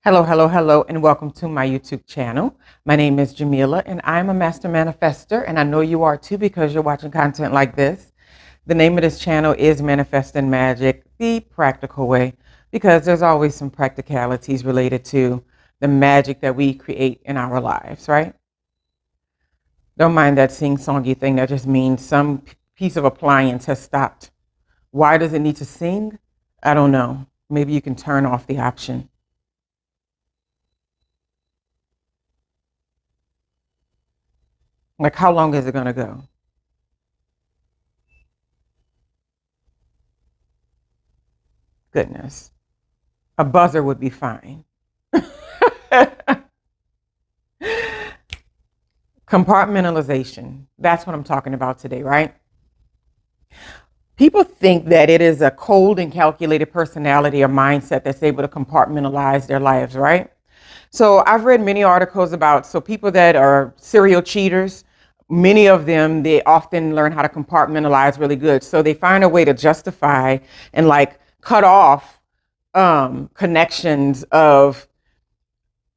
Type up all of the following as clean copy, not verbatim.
Hello, hello, hello, and welcome to my YouTube channel. My name is Jameelah, and I'm a master manifester, and I know you are too because you're watching content like this. The name of this channel is Manifesting Magic, the practical way, because there's always some practicalities related to the magic that we create in our lives, right? Don't mind that sing-songy thing. That just means some piece of appliance has stopped. Why does it need to sing? I don't know. Maybe you can turn off the option. Like, how long is it going to go? Goodness. A buzzer would be fine. Compartmentalization. That's what I'm talking about today, right? People think that it is a cold and calculated personality or mindset that's able to compartmentalize their lives, right? So I've read many articles about people that are serial cheaters. Many of them, they often learn how to compartmentalize really good. So they find a way to justify and like cut off connections of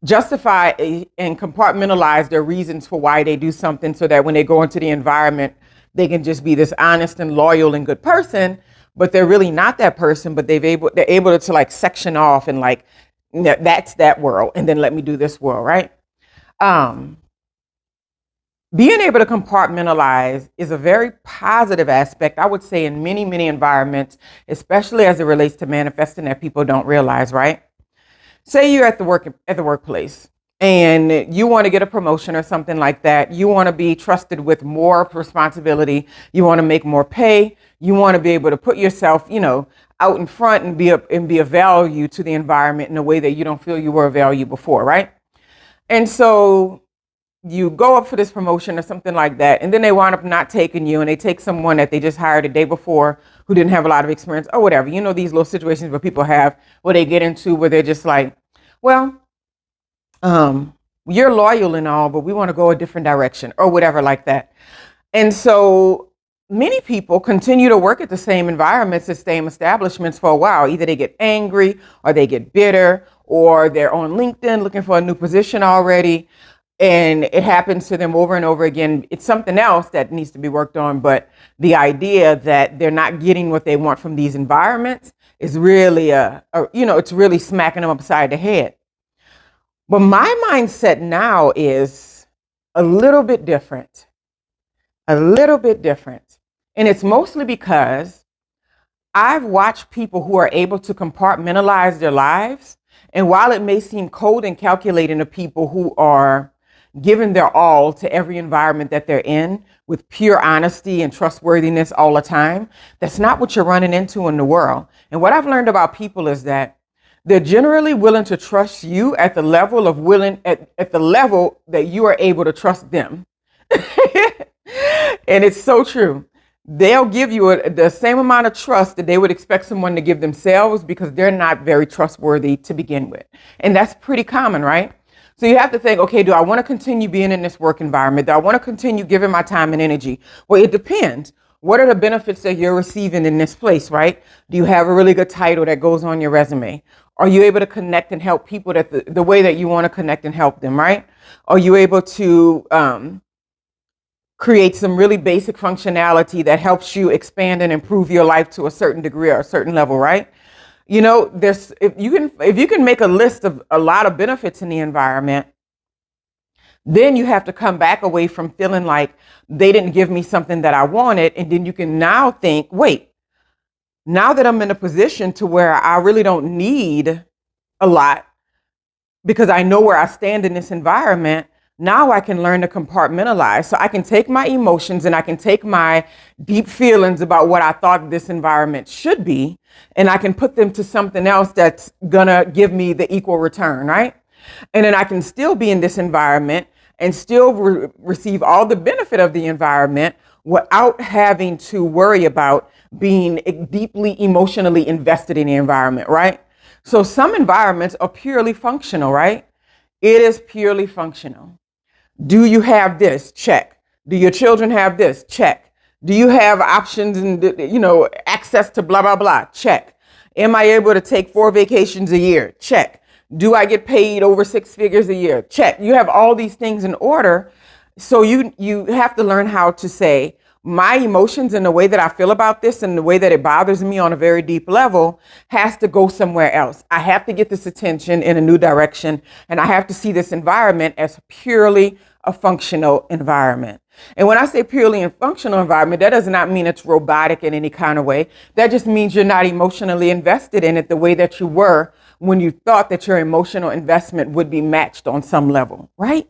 justify and compartmentalize their reasons for why they do something so that when they go into the environment, they can just be this honest and loyal and good person, but they're really not that person, but they're able to like section off and like, that's that world. And then let me do this world, right? Being able to compartmentalize is a very positive aspect, I would say, in many, many environments, especially as it relates to manifesting that people don't realize, right? Say you're at the workplace and you want to get a promotion or something like that. You want to be trusted with more responsibility. You want to make more pay. You want to be able to put yourself, out in front and be a value to the environment in a way that you don't feel you were a value before, right? And so you go up for this promotion or something like that, and then they wind up not taking you, and they take someone that they just hired the day before who didn't have a lot of experience or whatever. These little situations where people have, where they get into where they're just like, well, you're loyal and all, but we want to go a different direction or whatever like that. And so many people continue to work at the same environments, the same establishments for a while. Either they get angry or they get bitter, or they're on LinkedIn looking for a new position already. And it happens to them over and over again. It's something else that needs to be worked on. But the idea that they're not getting what they want from these environments is really, it's really smacking them upside the head. But my mindset now is a little bit different, And it's mostly because I've watched people who are able to compartmentalize their lives. And while it may seem cold and calculating to people who are giving their all to every environment that they're in with pure honesty and trustworthiness all the time, that's not what you're running into in the world. And what I've learned about people is that they're generally willing to trust you at the level of at the level that you are able to trust them. And it's so true. They'll give you the same amount of trust that they would expect someone to give themselves because they're not very trustworthy to begin with. And that's pretty common, right? So you have to think, okay, do I want to continue being in this work environment? Do I want to continue giving my time and energy? Well, it depends. What are the benefits that you're receiving in this place, right? Do you have a really good title that goes on your resume? Are you able to connect and help people the way that you want to connect and help them, right? Are you able to create some really basic functionality that helps you expand and improve your life to a certain degree or a certain level, right? If you can make a list of a lot of benefits in the environment, then you have to come back away from feeling like they didn't give me something that I wanted. And then you can now think, wait, now that I'm in a position to where I really don't need a lot because I know where I stand in this environment, now I can learn to compartmentalize. So I can take my emotions and I can take my deep feelings about what I thought this environment should be, and I can put them to something else that's gonna give me the equal return, right? And then I can still be in this environment and still receive all the benefit of the environment without having to worry about being deeply emotionally invested in the environment, right? So some environments are purely functional, right? It is purely functional. Do you have this? Check. Do your children have this? Check. Do you have options and, access to blah, blah, blah? Check. Am I able to take 4 vacations a year? Check. Do I get paid over 6 figures a year? Check. You have all these things in order. So you have to learn how to say, my emotions and the way that I feel about this and the way that it bothers me on a very deep level has to go somewhere else. I have to get this attention in a new direction, and I have to see this environment as purely a functional environment. And when I say purely a functional environment, that does not mean it's robotic in any kind of way. That just means you're not emotionally invested in it the way that you were when you thought that your emotional investment would be matched on some level, right?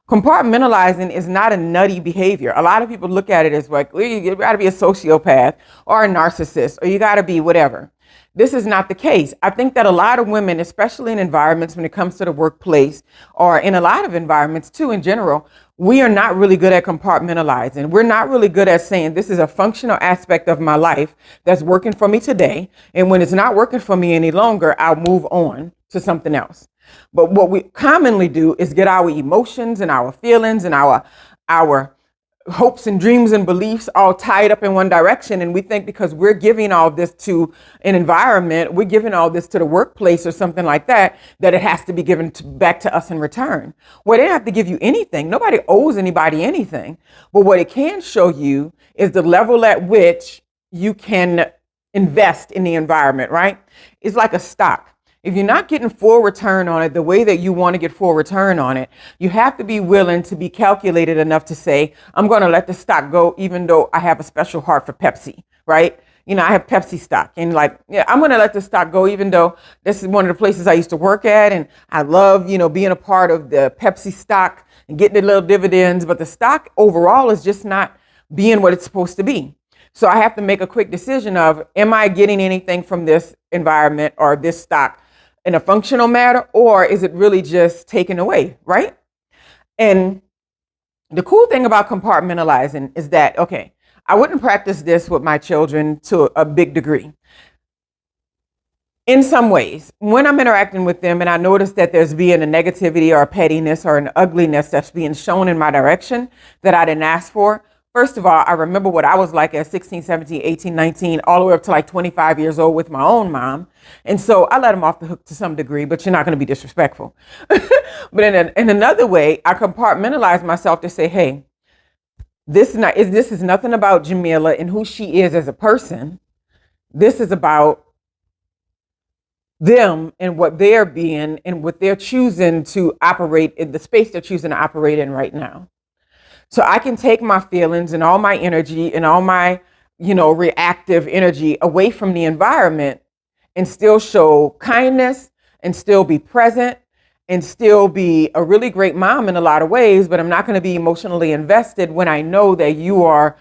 Compartmentalizing is not a nutty behavior. A lot of people look at it as like, well, you got to be a sociopath or a narcissist, or you got to be whatever. This is not the case. I think that a lot of women, especially in environments when it comes to the workplace, or in a lot of environments too in general, we are not really good at compartmentalizing. We're not really good at saying this is a functional aspect of my life that's working for me today. And when it's not working for me any longer, I'll move on to something else. But what we commonly do is get our emotions and our feelings and our hopes and dreams and beliefs all tied up in one direction. And we think because we're giving all this to an environment, we're giving all this to the workplace or something like that, that it has to be given back to us in return. Well, they don't have to give you anything. Nobody owes anybody anything. But what it can show you is the level at which you can invest in the environment, right? It's like a stock. If you're not getting full return on it the way that you want to get full return on it, you have to be willing to be calculated enough to say, I'm going to let the stock go, even though I have a special heart for Pepsi, right? You know, I have Pepsi stock, and like, yeah, I'm going to let the stock go, even though this is one of the places I used to work at. And I love, you know, being a part of the Pepsi stock and getting the little dividends. But the stock overall is just not being what it's supposed to be. So I have to make a quick decision of, am I getting anything from this environment or this stock in a functional matter, or is it really just taken away, right? And the cool thing about compartmentalizing is that, okay, I wouldn't practice this with my children to a big degree. In some ways, when I'm interacting with them and I notice that there's being a negativity or a pettiness or an ugliness that's being shown in my direction that I didn't ask for, first of all, I remember what I was like at 16, 17, 18, 19, all the way up to like 25 years old with my own mom. And so I let them off the hook to some degree, but you're not going to be disrespectful. But in another way, I compartmentalize myself to say, hey, this is nothing about Jameelah and who she is as a person. This is about them and what they're being and what they're choosing to operate in, the space they're choosing to operate in right now. So I can take my feelings and all my energy and all my, reactive energy away from the environment and still show kindness and still be present and still be a really great mom in a lot of ways. But I'm not going to be emotionally invested when I know that you are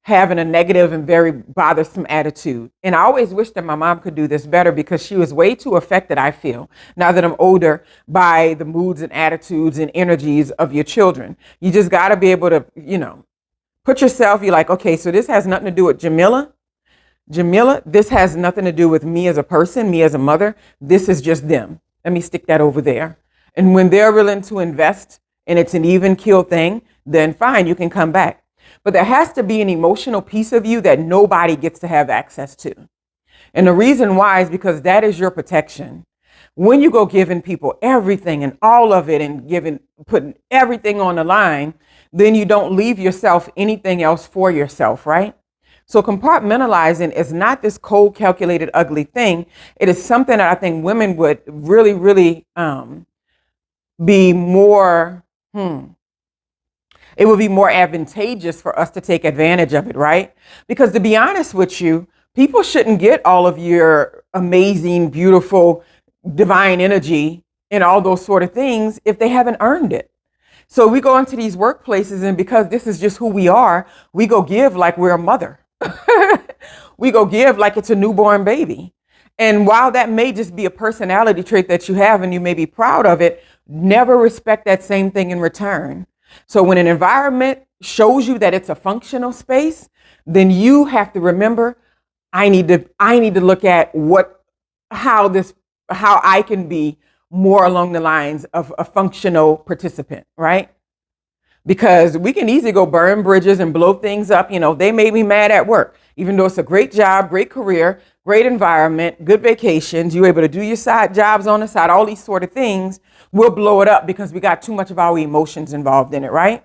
having a negative and very bothersome attitude. And I always wish that my mom could do this better, because she was way too affected, I feel, now that I'm older, by the moods and attitudes and energies of your children. You just got to be able to, put yourself, you're like, okay, so this has nothing to do with Jameelah. Jameelah, this has nothing to do with me as a person, me as a mother. This is just them. Let me stick that over there. And when they're willing to invest and it's an even keel thing, then fine, you can come back. But there has to be an emotional piece of you that nobody gets to have access to. And the reason why is because that is your protection. When you go giving people everything and all of it and putting everything on the line, then you don't leave yourself anything else for yourself, right? So compartmentalizing is not this cold, calculated, ugly thing. It is something that I think women would really, really be more, it would be more advantageous for us to take advantage of it, right? Because to be honest with you, people shouldn't get all of your amazing, beautiful, divine energy and all those sort of things if they haven't earned it. So we go into these workplaces, and because this is just who we are, we go give like we're a mother. We go give like it's a newborn baby. And while that may just be a personality trait that you have and you may be proud of it, never respect that same thing in return. So when an environment shows you that it's a functional space, then you have to remember, I need to look at how I can be more along the lines of a functional participant, right? Because we can easily go burn bridges and blow things up. They made me mad at work, even though it's a great job, great career. great environment, good vacations, you're able to do your side jobs on the side, all these sort of things, we'll blow it up because we got too much of our emotions involved in it, right?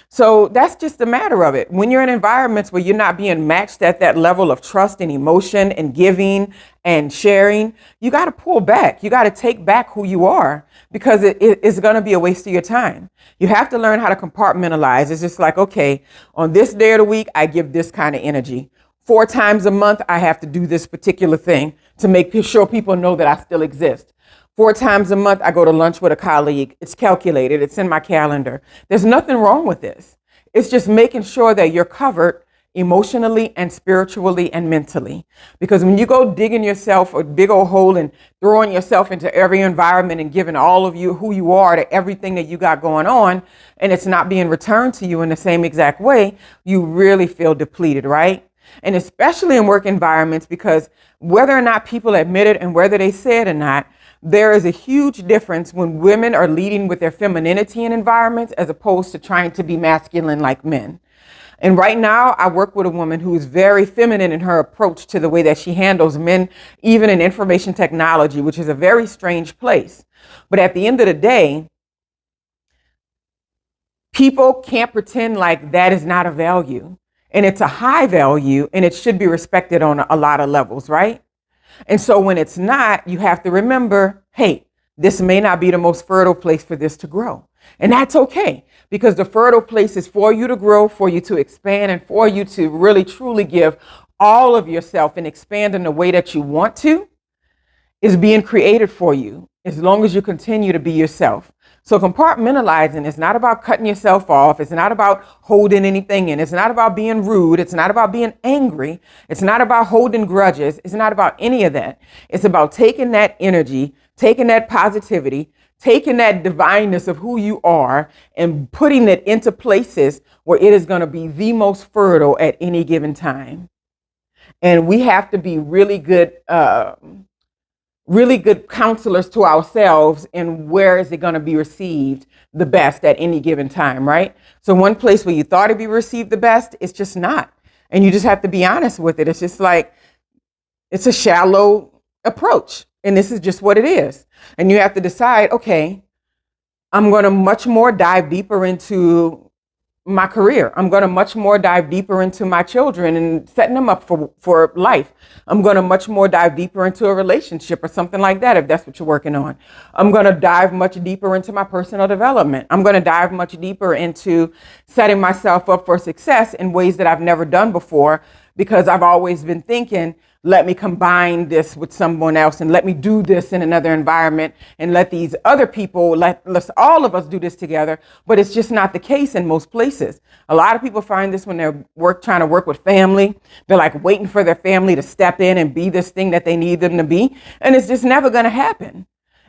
So that's just a matter of it. When you're in environments where you're not being matched at that level of trust and emotion and giving and sharing, you got to pull back. You got to take back who you are, because it's going to be a waste of your time. You have to learn how to compartmentalize. It's just like, okay, on this day of the week, I give this kind of energy. 4 times a month, I have to do this particular thing to make sure people know that I still exist. 4 times a month, I go to lunch with a colleague. It's calculated. It's in my calendar. There's nothing wrong with this. It's just making sure that you're covered emotionally and spiritually and mentally. Because when you go digging yourself a big old hole and throwing yourself into every environment and giving all of you who you are to everything that you got going on, and it's not being returned to you in the same exact way, you really feel depleted, right? And especially in work environments, because whether or not people admit it and whether they say it or not, there is a huge difference when women are leading with their femininity in environments as opposed to trying to be masculine like men. And right now, I work with a woman who is very feminine in her approach to the way that she handles men, even in information technology, which is a very strange place. But at the end of the day, people can't pretend like that is not a value. And it's a high value, and it should be respected on a lot of levels, right? And so when it's not, you have to remember, hey, this may not be the most fertile place for this to grow. And that's okay, because the fertile place is for you to grow, for you to expand, and for you to really truly give all of yourself and expand in the way that you want to, is being created for you as long as you continue to be yourself. So compartmentalizing is not about cutting yourself off. It's not about holding anything in. It's not about being rude. It's not about being angry. It's not about holding grudges. It's not about any of that. It's about taking that energy, taking that positivity, taking that divineness of who you are and putting it into places where it is going to be the most fertile at any given time. And we have to be really good counselors to ourselves, and where is it going to be received the best at any given time, right? So one place where you thought it'd be received the best, it's just not. And you just have to be honest with it. It's just like, it's a shallow approach, and this is just what it is. And you have to decide, okay, I'm going to much more dive deeper into my career. I'm going to much more dive deeper into my children and setting them up for life. I'm going to much more dive deeper into a relationship or something like that, if that's what you're working on. I'm going to dive much deeper into my personal development. I'm going to dive much deeper into setting myself up for success in ways that I've never done before, because I've always been thinking, let me combine this with someone else and let me do this in another environment and let these other people, let's all of us do this together. But it's just not the case in most places. A lot of people find this when they're trying to work with family. They're like waiting for their family to step in and be this thing that they need them to be. And it's just never going to happen.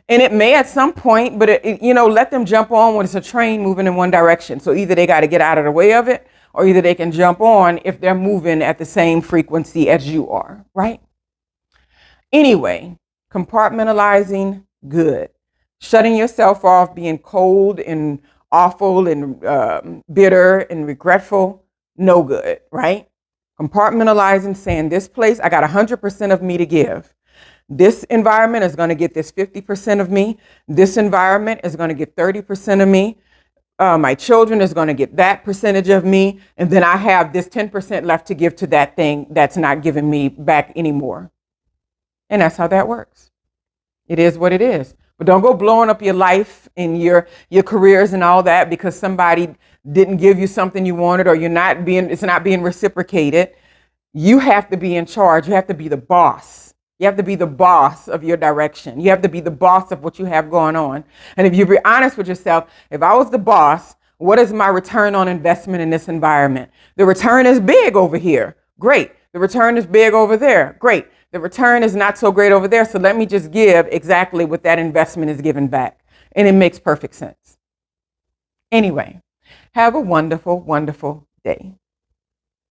And it may at some point, but let them jump on when it's a train moving in one direction. So either they got to get out of the way of it, or either they can jump on if they're moving at the same frequency as you are, right? Anyway, compartmentalizing, good. Shutting yourself off, being cold and awful and bitter and regretful, no good, right? Compartmentalizing, saying this place, I got 100% of me to give. This environment is going to get this 50% of me. This environment is going to get 30% of me. My children is going to get that percentage of me. And then I have this 10% left to give to that thing that's not giving me back anymore. And that's how that works. It is what it is. But don't go blowing up your life and your careers and all that because somebody didn't give you something you wanted, or it's not being reciprocated. You have to be in charge. You have to be the boss. You have to be the boss of your direction. You have to be the boss of what you have going on. And if you be honest with yourself, if I was the boss, what is my return on investment in this environment? The return is big over here. Great. The return is big over there. Great. The return is not so great over there. So let me just give exactly what that investment is given back. And it makes perfect sense. Anyway, have a wonderful, wonderful day.